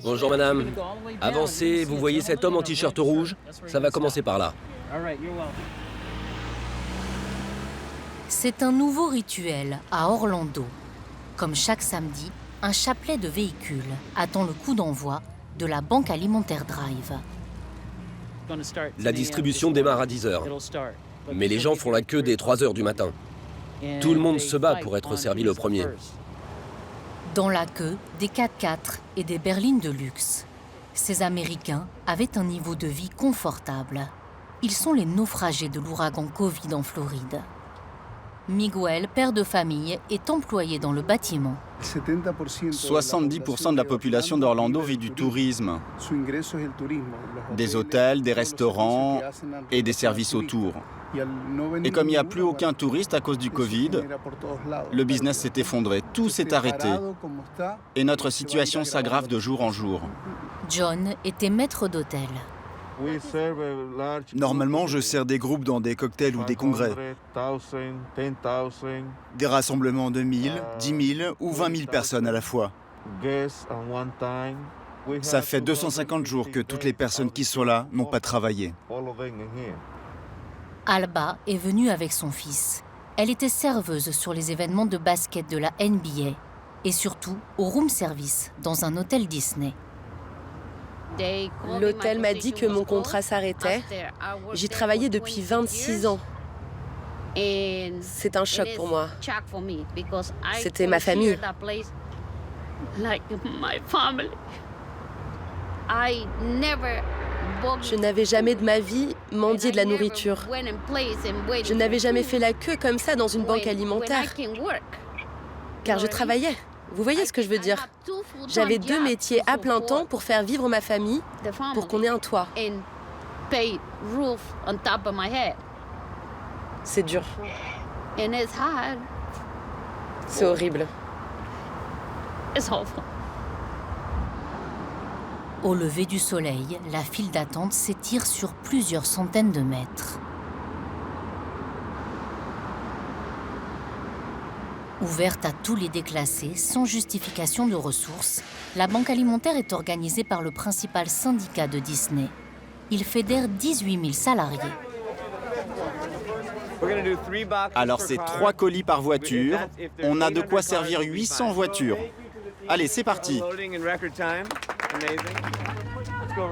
Bonjour madame. Avancez, vous voyez cet homme en t-shirt rouge? Ça va commencer par là. C'est un nouveau rituel à Orlando. Comme chaque samedi, un chapelet de véhicules attend le coup d'envoi de la Banque Alimentaire Drive. La distribution démarre à 10 h. Mais les gens font la queue dès 3 h du matin. Tout le monde se bat pour être servi le premier. Dans la queue, des 4x4 et des berlines de luxe. Ces Américains avaient un niveau de vie confortable. Ils sont les naufragés de l'ouragan Covid en Floride. Miguel, père de famille, est employé dans le bâtiment. 70% de la population d'Orlando vit du tourisme, des hôtels, des restaurants et des services autour. Et comme il n'y a plus aucun touriste à cause du Covid, le business s'est effondré, tout s'est arrêté. Et notre situation s'aggrave de jour en jour. John était maître d'hôtel. Normalement, je sers des groupes dans des cocktails ou des congrès. Des rassemblements de 1000, 10 000 ou 20 000 personnes à la fois. Ça fait 250 jours que toutes les personnes qui sont là n'ont pas travaillé. Alba est venue avec son fils. Elle était serveuse sur les événements de basket de la NBA et surtout au room service dans un hôtel Disney. L'hôtel m'a dit que mon contrat s'arrêtait. J'y travaillais depuis 26 ans. C'est un choc pour moi. C'était ma famille. Je n'avais jamais de ma vie mendié de la nourriture. Je n'avais jamais fait la queue comme ça dans une banque alimentaire. Car je travaillais. Vous voyez ce que je veux dire? J'avais 2 métiers à plein temps pour faire vivre ma famille, pour qu'on ait un toit. C'est dur. C'est horrible. Au lever du soleil, la file d'attente s'étire sur plusieurs centaines de mètres. Ouverte à tous les déclassés, sans justification de ressources, la Banque Alimentaire est organisée par le principal syndicat de Disney. Il fédère 18 000 salariés. Alors c'est 3 colis par voiture, on a de quoi servir 800 voitures. Allez, c'est parti.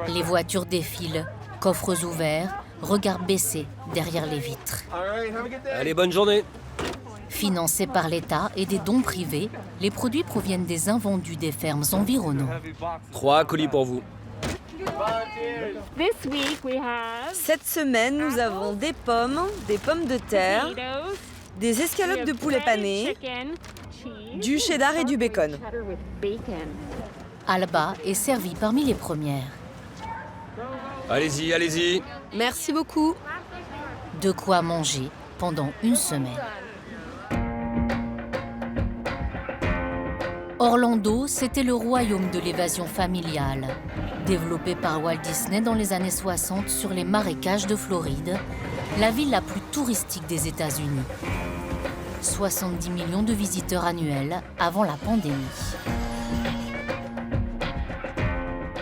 Les voitures défilent, coffres ouverts, regards baissés derrière les vitres. Allez, bonne journée. Financés par l'État et des dons privés, les produits proviennent des invendus des fermes environnantes. 3 colis pour vous. Cette semaine, nous avons des pommes de terre, des escalopes de poulet pané, du cheddar et du bacon. Alba est servie parmi les premières. Allez-y, allez-y. Merci beaucoup. De quoi manger pendant une semaine. Orlando, c'était le royaume de l'évasion familiale. Développé par Walt Disney dans les années 60 sur les marécages de Floride, la ville la plus touristique des États-Unis. 70 millions de visiteurs annuels avant la pandémie.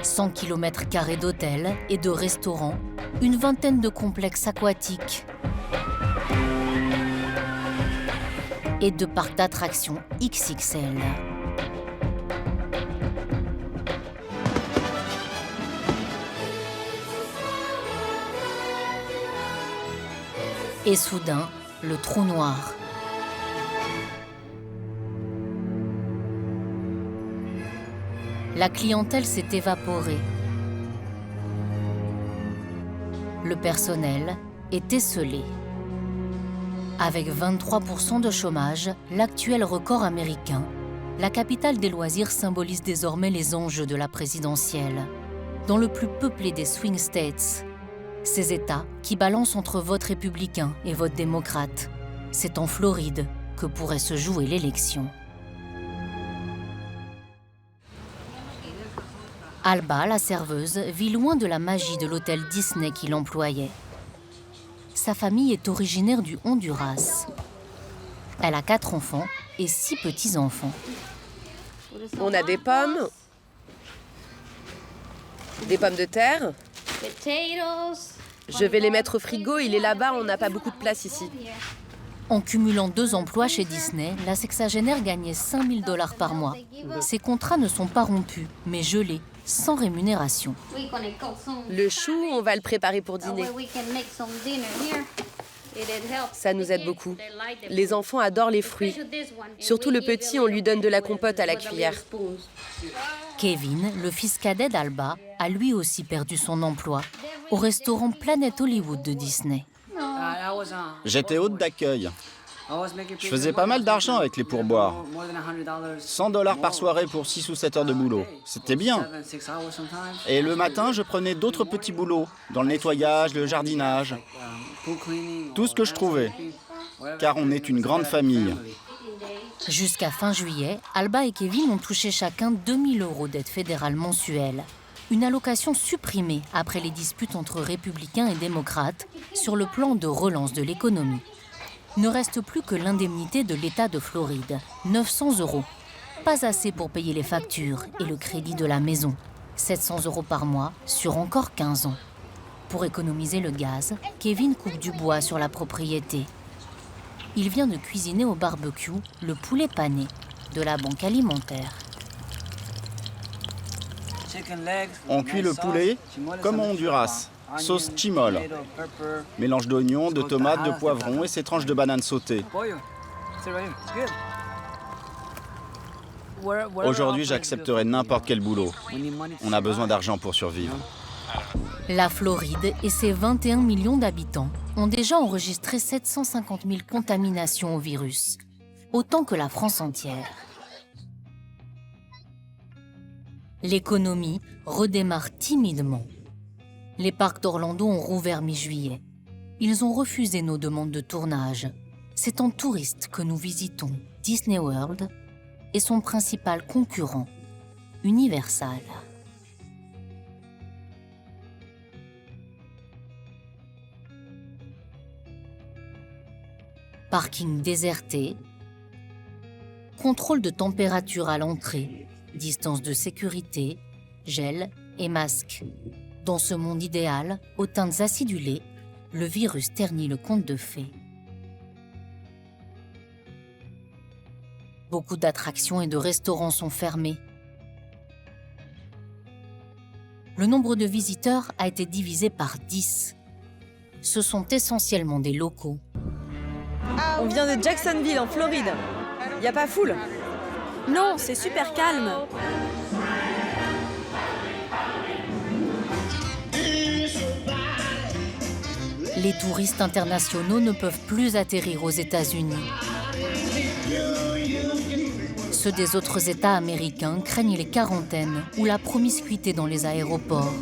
100 km² d'hôtels et de restaurants, une vingtaine de complexes aquatiques et de parcs d'attractions XXL. Et soudain, le trou noir. La clientèle s'est évaporée. Le personnel est esseulé. Avec 23% de chômage, l'actuel record américain, la capitale des loisirs symbolise désormais les enjeux de la présidentielle. Dans le plus peuplé des swing states, ces États qui balancent entre vote républicain et vote démocrate, c'est en Floride que pourrait se jouer l'élection. Alba, la serveuse, vit loin de la magie de l'hôtel Disney qui l'employait. Sa famille est originaire du Honduras. Elle a 4 enfants et 6 petits-enfants. On a des pommes, Des pommes de terre. Je vais les mettre au frigo, il est là-bas, on n'a pas beaucoup de place ici. En cumulant 2 emplois chez Disney, la sexagénaire gagnait 5 000 $ par mois. Ses contrats ne sont pas rompus, mais gelés, sans rémunération. Le chou, on va le préparer pour dîner. Ça nous aide beaucoup. Les enfants adorent les fruits. Surtout le petit, on lui donne de la compote à la cuillère. Kevin, le fils cadet d'Alba, a lui aussi perdu son emploi au restaurant Planet Hollywood de Disney. J'étais hôte d'accueil. Je faisais pas mal d'argent avec les pourboires. 100 $ par soirée pour 6 ou 7 heures de boulot. C'était bien. Et le matin, je prenais d'autres petits boulots, dans le nettoyage, le jardinage. Tout ce que je trouvais. Car on est une grande famille. Jusqu'à fin juillet, Alba et Kevin ont touché chacun 2 000 € d'aide fédérale mensuelle. Une allocation supprimée après les disputes entre républicains et démocrates sur le plan de relance de l'économie. Ne reste plus que l'indemnité de l'État de Floride, 900 €. Pas assez pour payer les factures et le crédit de la maison. 700 € par mois sur encore 15 ans. Pour économiser le gaz, Kevin coupe du bois sur la propriété. Il vient de cuisiner au barbecue le poulet pané de la banque alimentaire. On cuit le poulet comme au Honduras, sauce chimol. Mélange d'oignons, de tomates, de poivrons et ses tranches de bananes sautées. Aujourd'hui, j'accepterai n'importe quel boulot. On a besoin d'argent pour survivre. La Floride et ses 21 millions d'habitants ont déjà enregistré 750 000 contaminations au virus, autant que la France entière. L'économie redémarre timidement. Les parcs d'Orlando ont rouvert mi-juillet. Ils ont refusé nos demandes de tournage. C'est en touriste que nous visitons Disney World et son principal concurrent, Universal. Parking déserté, contrôle de température à l'entrée, distance de sécurité, gel et masque. Dans ce monde idéal, aux teintes acidulées, le virus ternit le conte de fées. Beaucoup d'attractions et de restaurants sont fermés. Le nombre de visiteurs a été divisé par 10. Ce sont essentiellement des locaux. On vient de Jacksonville, en Floride. Y a pas foule? Non, c'est super calme. Les touristes internationaux ne peuvent plus atterrir aux États-Unis. Ceux des autres États américains craignent les quarantaines ou la promiscuité dans les aéroports.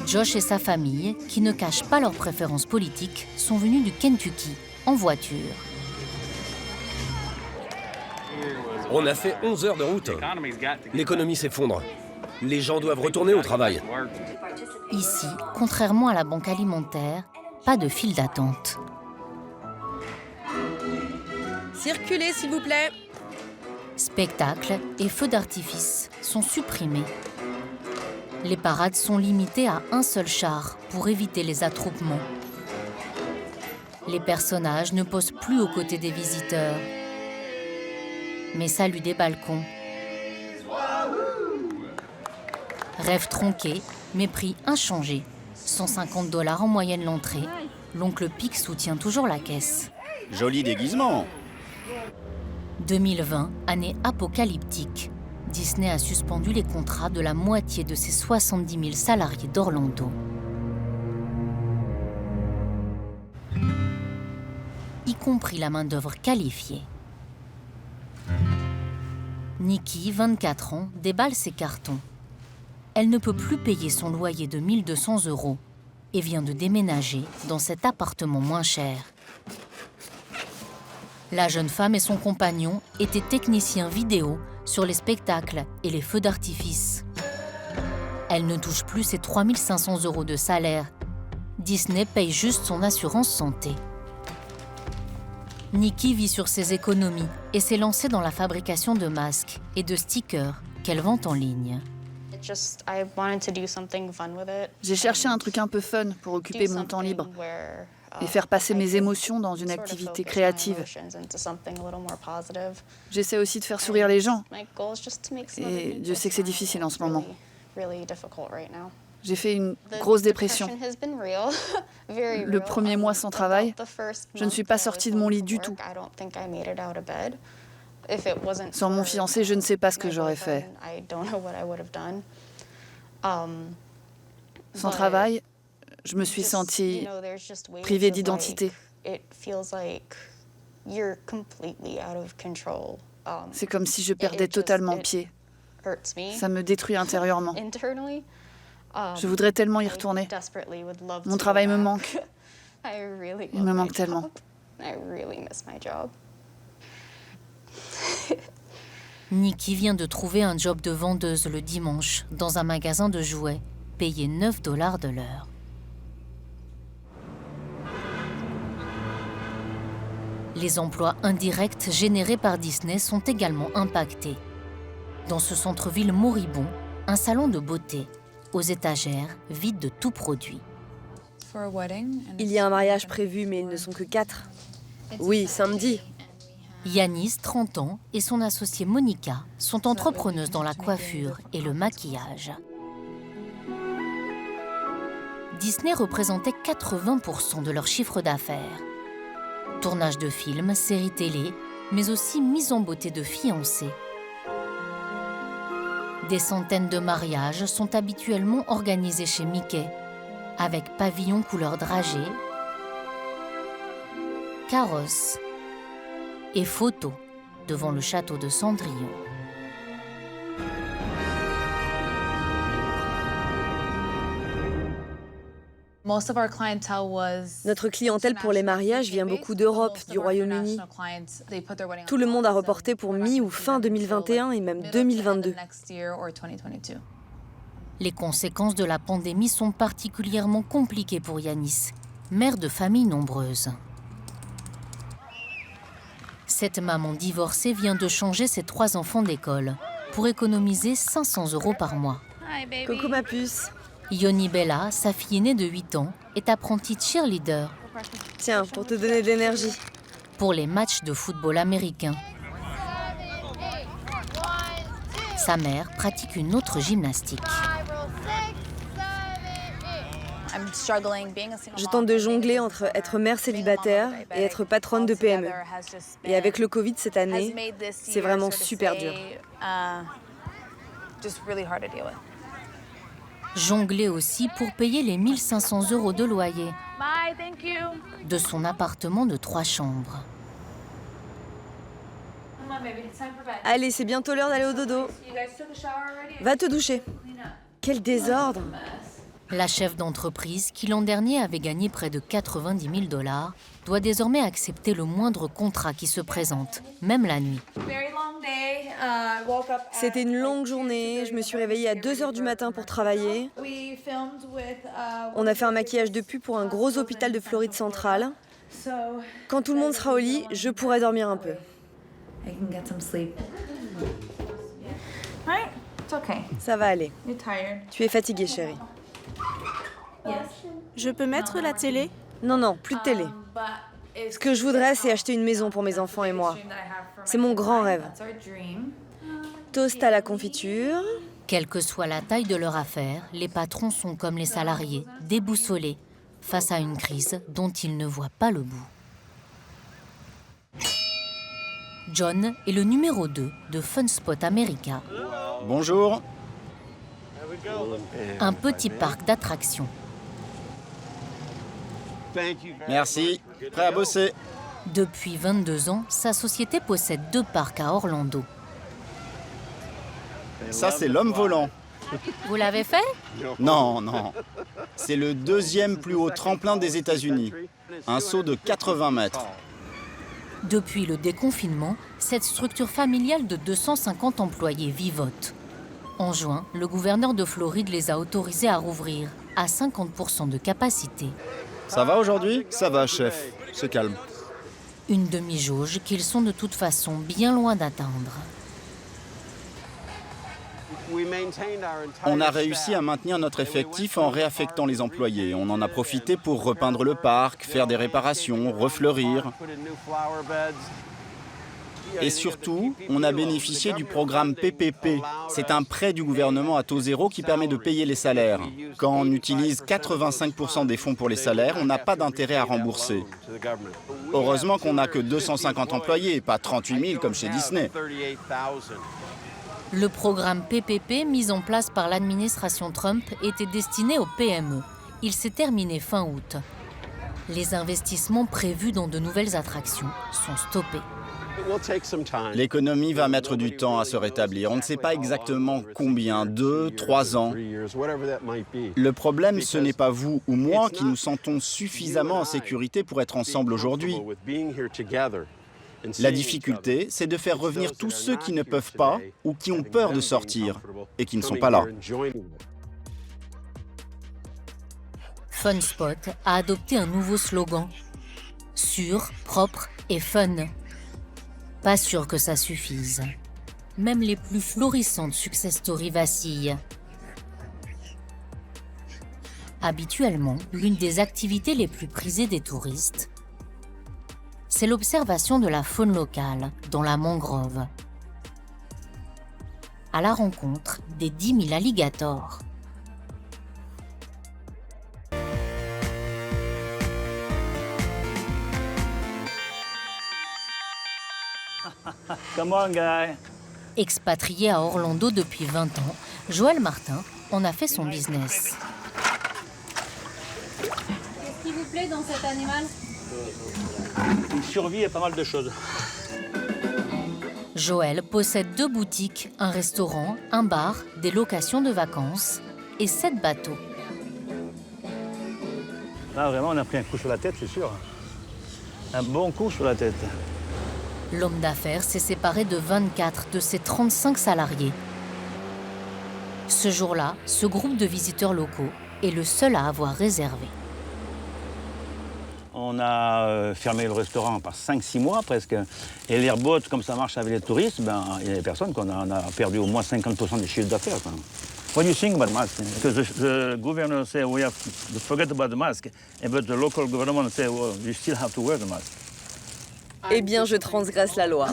Josh et sa famille, qui ne cachent pas leurs préférences politiques, sont venus du Kentucky, en voiture. On a fait 11 heures de route. L'économie s'effondre. Les gens doivent retourner au travail. Ici, contrairement à la banque alimentaire, pas de file d'attente. Circulez, s'il vous plaît. Spectacles et feux d'artifice sont supprimés. Les parades sont limitées à un seul char pour éviter les attroupements. Les personnages ne posent plus aux côtés des visiteurs, mais saluent des balcons. Rêve tronqué, mais prix inchangé. 150 $ en moyenne l'entrée. L'oncle Pic soutient toujours la caisse. Joli déguisement. 2020, année apocalyptique. Disney a suspendu les contrats de la moitié de ses 70 000 salariés d'Orlando. Y compris la main-d'œuvre qualifiée. Nikki, 24 ans, déballe ses cartons. Elle ne peut plus payer son loyer de 1 200 € et vient de déménager dans cet appartement moins cher. La jeune femme et son compagnon étaient techniciens vidéo sur les spectacles et les feux d'artifice. Elle ne touche plus ses 3 500 € de salaire. Disney paye juste son assurance santé. Nikki vit sur ses économies et s'est lancée dans la fabrication de masques et de stickers qu'elle vend en ligne. J'ai cherché un truc un peu fun pour occuper mon temps libre et faire passer mes émotions dans une activité créative. J'essaie aussi de faire sourire les gens. Et Dieu sait que c'est difficile en ce moment. J'ai fait une grosse dépression. Le premier mois sans travail, je ne suis pas sortie de mon lit du tout. Sans mon fiancé, je ne sais pas ce que j'aurais fait. Sans travail, je me suis sentie privée d'identité. C'est comme si je perdais totalement pied. Ça me détruit intérieurement. Je voudrais tellement y retourner. Mon travail me manque. Il me manque tellement. Nikki vient de trouver un job de vendeuse le dimanche dans un magasin de jouets, payé $9 de l'heure. Les emplois indirects générés par Disney sont également impactés. Dans ce centre-ville moribond, un salon de beauté, aux étagères, vide de tout produit. Il y a un mariage prévu, mais ils ne sont que 4. Oui, samedi. Yanis, 30 ans, et son associée Monica sont entrepreneuses dans la coiffure et le maquillage. Disney représentait 80% de leur chiffre d'affaires. Tournage de films, séries télé, mais aussi mise en beauté de fiancés. Des centaines de mariages sont habituellement organisés chez Mickey, avec pavillon couleur dragée, carrosse et photos devant le château de Cendrillon. Notre clientèle pour les mariages vient beaucoup d'Europe, du Royaume-Uni. Tout le monde a reporté pour mi- ou fin 2021 et même 2022. Les conséquences de la pandémie sont particulièrement compliquées pour Yanis, mère de famille nombreuse. Cette maman divorcée vient de changer ses 3 enfants d'école pour économiser 500 € par mois. Coucou ma puce. Yoni Bella, sa fille aînée de 8 ans, est apprentie cheerleader Tiens, pour te donner de l'énergie. pour les matchs de football américain. Sa mère pratique une autre gymnastique. Je tente de jongler entre être mère célibataire et être patronne de PME. Et avec le Covid cette année, c'est vraiment super dur. Jongler aussi pour payer les 1 500 € de loyer de son appartement de 3 chambres. Allez, c'est bientôt l'heure d'aller au dodo. Va te doucher. Quel désordre. La chef d'entreprise, qui l'an dernier avait gagné près de 90 000 $, doit désormais accepter le moindre contrat qui se présente, même la nuit. C'était une longue journée, je me suis réveillée à 2h du matin pour travailler. On a fait un maquillage de pub pour un gros hôpital de Floride centrale. Quand tout le monde sera au lit, je pourrai dormir un peu. Ça va aller. Tu es fatiguée, chérie. Je peux mettre la télé? Non, non, plus de télé. Ce que je voudrais, c'est acheter une maison pour mes enfants et moi. C'est mon grand rêve. Toast à la confiture. Quelle que soit la taille de leur affaire, les patrons sont comme les salariés, déboussolés, face à une crise dont ils ne voient pas le bout. John est le numéro 2 de Fun Spot America, Bonjour. un petit parc d'attractions. Merci. Prêt à bosser. Depuis 22 ans, sa société possède 2 parcs à Orlando. Ça, c'est l'homme volant. Vous l'avez fait? Non, non. C'est le 2e plus haut tremplin des États-Unis. Un saut de 80 mètres. Depuis le déconfinement, cette structure familiale de 250 employés vivote. En juin, le gouverneur de Floride les a autorisés à rouvrir à 50% de capacité. Ça va aujourd'hui? Ça va, chef. C'est calme. Une demi-jauge qu'ils sont de toute façon bien loin d'atteindre. On a réussi à maintenir notre effectif en réaffectant les employés. On en a profité pour repeindre le parc, faire des réparations, refleurir. Et surtout, on a bénéficié du programme PPP. C'est un prêt du gouvernement à taux zéro qui permet de payer les salaires. Quand on utilise 85% des fonds pour les salaires, on n'a pas d'intérêt à rembourser. Heureusement qu'on n'a que 250 employés et pas 38 000 comme chez Disney. Le programme PPP mis en place par l'administration Trump était destiné aux PME. Il s'est terminé fin août. Les investissements prévus dans de nouvelles attractions sont stoppés. L'économie va mettre du temps à se rétablir. On ne sait pas exactement combien, 2, 3 ans. Le problème, ce n'est pas vous ou moi qui nous sentons suffisamment en sécurité pour être ensemble aujourd'hui. La difficulté, c'est de faire revenir tous ceux qui ne peuvent pas ou qui ont peur de sortir et qui ne sont pas là. FunSpot a adopté un nouveau slogan. Sûr, propre et fun. Pas sûr que ça suffise. Même les plus florissantes success stories vacillent. Habituellement, l'une des activités les plus prisées des touristes, c'est l'observation de la faune locale dans la mangrove. À la rencontre des 10 000 alligators. Come on, guy. Expatrié à Orlando depuis 20 ans, Joël Martin en a fait son business. Qu'est-ce qui vous plaît dans cet animal? Il survit à pas mal de choses. Joël possède 2 boutiques, un restaurant, un bar, des locations de vacances et 7 bateaux. Là, vraiment, on a pris un coup sur la tête, c'est sûr. Un bon coup sur la tête. L'homme d'affaires s'est séparé de 24 de ses 35 salariés. Ce jour-là, ce groupe de visiteurs locaux est le seul à avoir réservé. On a fermé le restaurant par 5-6 mois presque. Et l'airboat, comme ça marche avec les touristes, ben, il y a des personnes qu'on a perdu au moins 50% des chiffres d'affaires. What do you think about mask? Because the governor said we have to forget about the mask, but the local government said, well, you still have to wear the mask. Eh bien, je transgresse la loi.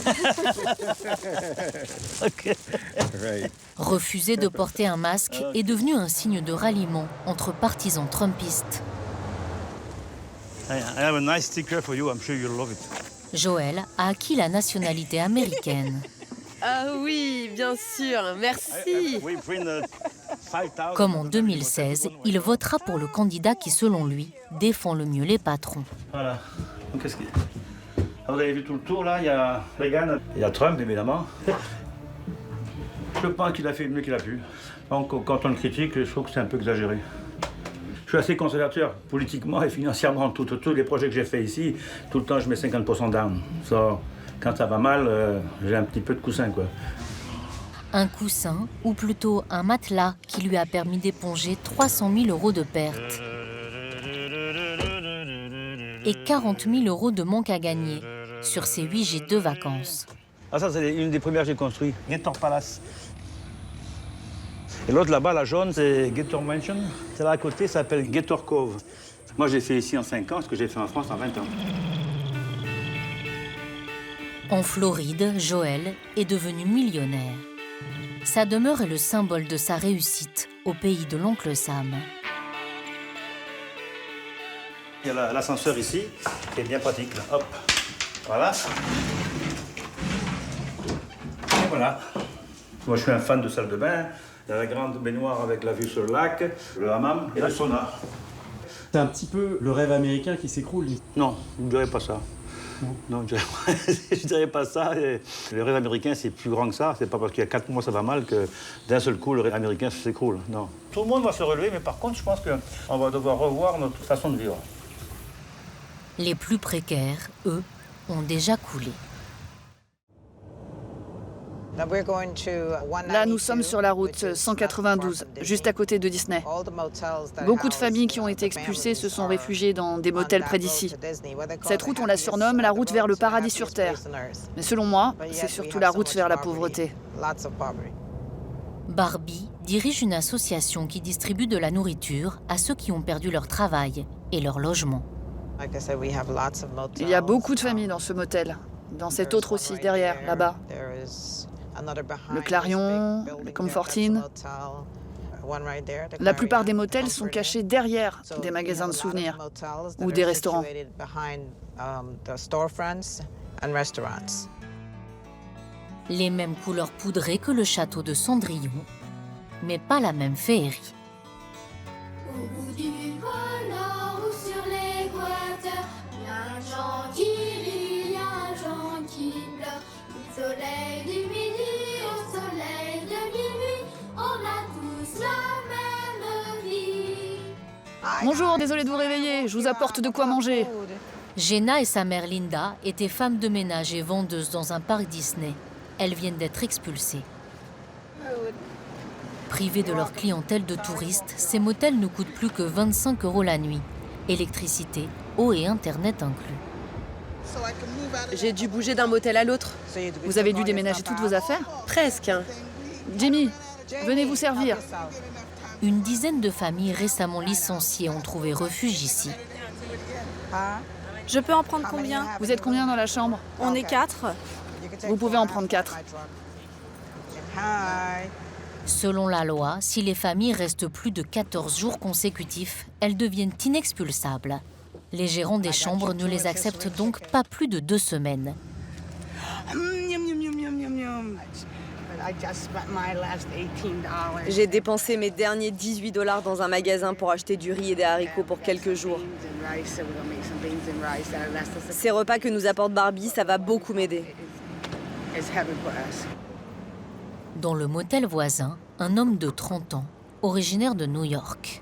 Okay. Refuser de porter un masque est devenu un signe de ralliement entre partisans trumpistes. I have a nice sticker for you. I'm sure you'll love it. Joël a acquis la nationalité américaine. Ah oui, bien sûr, merci. We print 5,000. Comme en 2016, il votera pour le candidat qui, selon lui, défend le mieux les patrons. Voilà. Donc, qu'est-ce qu'il y a? Vous avez vu tout le tour, là, il y a Reagan, il y a Trump, évidemment. Je pense qu'il a fait le mieux qu'il a pu. Donc, quand on le critique, je trouve que c'est un peu exagéré. Je suis assez conservateur, politiquement et financièrement. Tous les projets que j'ai faits ici, tout le temps, je mets 50% down. So, quand ça va mal, j'ai un petit peu de coussin, quoi. Un coussin, ou plutôt un matelas, qui lui a permis d'éponger 300 000 € de pertes. Et 40 000 € de manque à gagner sur ses 8 gîtes de vacances. Ah, ça, c'est une des premières que j'ai construites, Gator Palace. Et l'autre là-bas, la jaune, c'est Gator Mansion. Celle-là à côté s'appelle Gator Cove. Moi, j'ai fait ici en 5 ans, ce que j'ai fait en France en 20 ans. En Floride, Joël est devenu millionnaire. Sa demeure est le symbole de sa réussite au pays de l'oncle Sam. Il y a l'ascenseur ici, qui est bien pratique. Là. Hop, voilà. Et voilà. Moi, je suis un fan de salle de bain. Il y a la grande baignoire avec la vue sur le lac, le hammam et le sauna. C'est un petit peu le rêve américain qui s'écroule. Non, je ne dirais pas ça. Non, je dirais pas ça. Et le rêve américain, c'est plus grand que ça. C'est pas parce qu'il y a 4 mois, ça va mal, que d'un seul coup, le rêve américain s'écroule. Non. Tout le monde va se relever, mais par contre, je pense qu'on va devoir revoir notre façon de vivre. Les plus précaires, eux, ont déjà coulé. Là, nous sommes sur la route 192, juste à côté de Disney. Beaucoup de familles qui ont été expulsées se sont réfugiées dans des motels près d'ici. Cette route, on la surnomme la route vers le paradis sur Terre. Mais selon moi, c'est surtout la route vers la pauvreté. Barbie dirige une association qui distribue de la nourriture à ceux qui ont perdu leur travail et leur logement. Il y a beaucoup de familles dans ce motel. Dans cet autre aussi, derrière, là-bas. Le Clarion, les Comfortine. La plupart des motels sont cachés derrière des magasins de souvenirs ou des restaurants. Les mêmes couleurs poudrées que le château de Cendrillon, mais pas la même féerie. Au bout du pôle Nord ou sur l'équateur, il y a un gens qui rit, il y a un gens qui pleure. Du soleil du midi au soleil de minuit, on a tous la même vie. Bonjour, désolé de vous réveiller, je vous apporte de quoi manger. Jenna et sa mère Linda étaient femmes de ménage et vendeuses dans un parc Disney. Elles viennent d'être expulsées. Privées de leur clientèle de touristes, ces motels ne coûtent plus que 25 € la nuit. Électricité, eau et Internet inclus. J'ai dû bouger d'un motel à l'autre. Vous avez dû déménager toutes vos affaires? Presque. Jimmy, venez vous servir. Une dizaine de familles récemment licenciées ont trouvé refuge ici. Je peux en prendre combien? Vous êtes combien dans la chambre? On est 4. Vous pouvez en prendre 4. Selon la loi, si les familles restent plus de 14 jours consécutifs, elles deviennent inexpulsables. Les gérants des chambres ne les acceptent donc pas plus de 2 semaines. J'ai dépensé mes derniers 18 $ dans un magasin pour acheter du riz et des haricots pour quelques jours. Ces repas que nous apporte Barbie, ça va beaucoup m'aider. Dans le motel voisin, un homme de 30 ans, originaire de New York.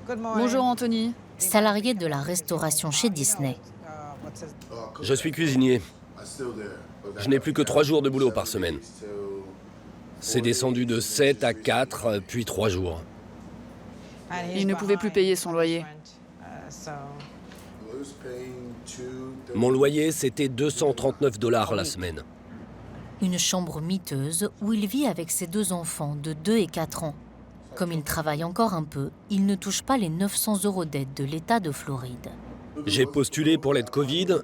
Bonjour Anthony. Salarié de la restauration chez Disney. Je suis cuisinier. Je n'ai plus que 3 jours de boulot par semaine. C'est descendu de 7 à 4, puis 3 jours. Il ne pouvait plus payer son loyer. Mon loyer, c'était 239 $ la semaine. Une chambre miteuse où il vit avec ses 2 enfants de 2 et 4 ans. Comme il travaille encore un peu, il ne touche pas les 900 € d'aide de l'État de Floride. J'ai postulé pour l'aide Covid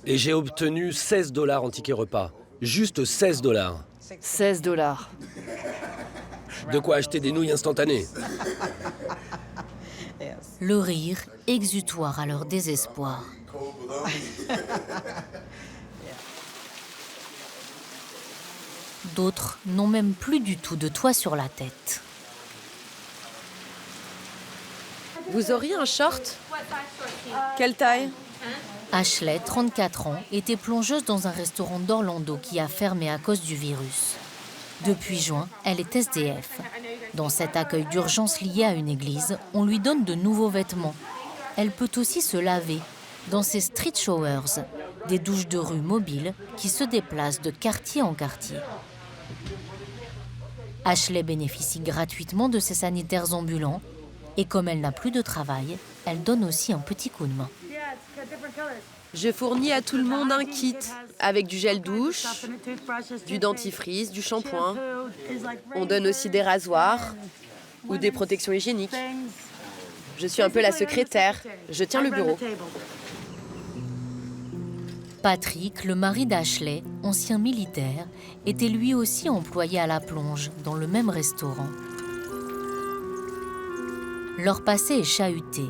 et j'ai obtenu 16 $ en ticket repas. Juste 16 $. 16 $. De quoi acheter des nouilles instantanées. Le rire, exutoire à leur désespoir. D'autres n'ont même plus du tout de toit sur la tête. Vous auriez un short? Quelle taille? Ashley, 34 ans, était plongeuse dans un restaurant d'Orlando qui a fermé à cause du virus. Depuis juin, elle est SDF. Dans cet accueil d'urgence lié à une église, on lui donne de nouveaux vêtements. Elle peut aussi se laver dans ces street showers, des douches de rue mobiles qui se déplacent de quartier en quartier. Ashley bénéficie gratuitement de ces sanitaires ambulants et comme elle n'a plus de travail, elle donne aussi un petit coup de main. Je fournis à tout le monde un kit avec du gel douche, du dentifrice, du shampoing. On donne aussi des rasoirs ou des protections hygiéniques. Je suis un peu la secrétaire. Je tiens le bureau. Patrick, le mari d'Ashley, ancien militaire, était lui aussi employé à la plonge dans le même restaurant. Leur passé est chahuté,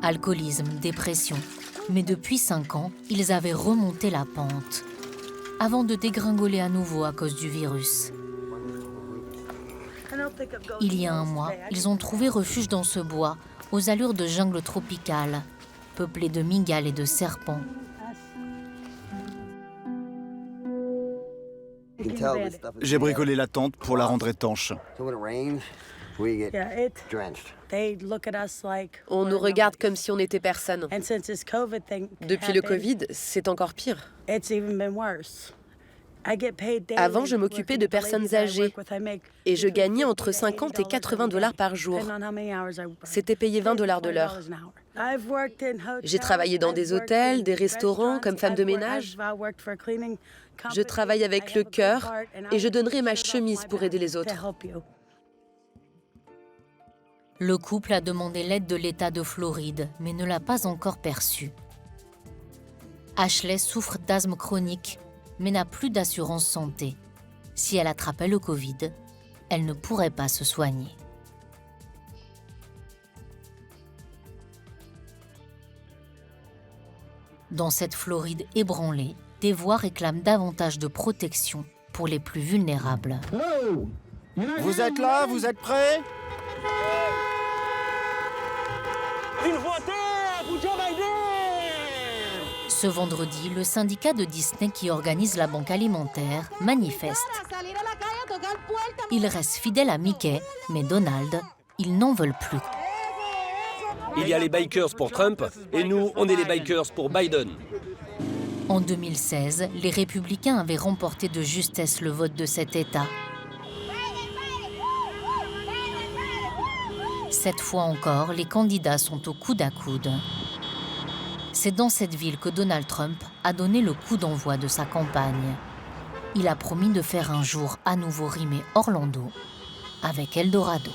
alcoolisme, dépression. Mais depuis 5 ans, ils avaient remonté la pente, avant de dégringoler à nouveau à cause du virus. Il y a 1 mois, ils ont trouvé refuge dans ce bois, aux allures de jungle tropicale, peuplé de mygales et de serpents. J'ai bricolé la tente pour la rendre étanche. On nous regarde comme si on n'était personne. Depuis le Covid, c'est encore pire. Avant, je m'occupais de personnes âgées et je gagnais entre 50 et 80 $ par jour. C'était payé 20 $ de l'heure. J'ai travaillé dans des hôtels, des restaurants comme femme de ménage. Je travaille avec le cœur et je donnerai ma chemise pour aider les autres. Le couple a demandé l'aide de l'État de Floride, mais ne l'a pas encore perçue. Ashley souffre d'asthme chronique, mais n'a plus d'assurance santé. Si elle attrapait le Covid, elle ne pourrait pas se soigner. Dans cette Floride ébranlée, des voix réclament davantage de protection pour les plus vulnérables. Vous êtes là? Vous êtes prêts? Ce vendredi, le syndicat de Disney qui organise la banque alimentaire manifeste. Ils restent fidèles à Mickey, mais Donald, ils n'en veulent plus. Il y a les bikers pour Trump et nous, on est les bikers pour Biden. En 2016, les républicains avaient remporté de justesse le vote de cet État. Cette fois encore, les candidats sont au coude à coude. C'est dans cette ville que Donald Trump a donné le coup d'envoi de sa campagne. Il a promis de faire un jour à nouveau rimer Orlando avec Eldorado.